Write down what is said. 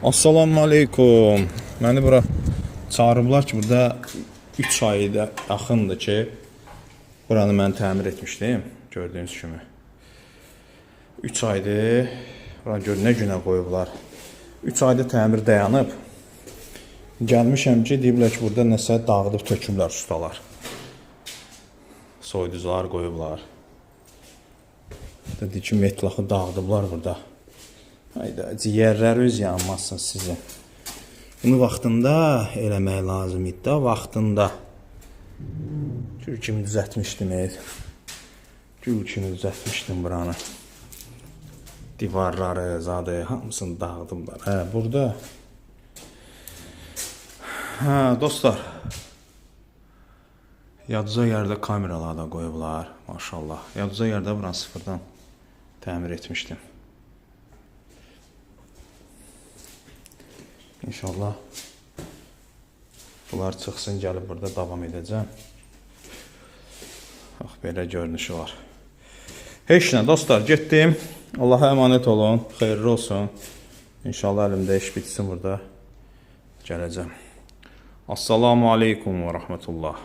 Assalamu aleykum. Məni bura çağırıblar ki, burada 3 ayda yaxındır ki, buranı mən təmir etmişdim, gördüyünüz kimi. 3 aydır, bura gör nə günə qoyublar. 3 ayda təmir dayanıb. Gəlmişəm ki, deyiblər ki, burada nəsə dağıdıb töküblər ustalar. Soyducular qoyublar. Dedi ki, metlaxı dağıdıblar burada. Hayda, ciyərləriniz yanmasın sizin. Bunu vaxtında eləmək lazım idi da, vaxtında. Gül kimi düzəltmişdim, Gül kimi düzəltmişdim buranı. Divarları, zadı, hamısını dağıdıblar. Burada. Dostlar. Yadıza yerdə kameralar da qoyublar, maşallah. Yadıza yerdə buranı sıfırdan təmir etmişdim. İnşallah bunlar çıxsın, gəlib burada davam edəcəm. Bax, belə görünüşü var. Heç nə, dostlar, getdim. Allaha əmanət olun, xeyirli olsun. İnşallah əlimdə iş bitsin burada. Gələcəm. Assalamu aleykum və rəhmətullah.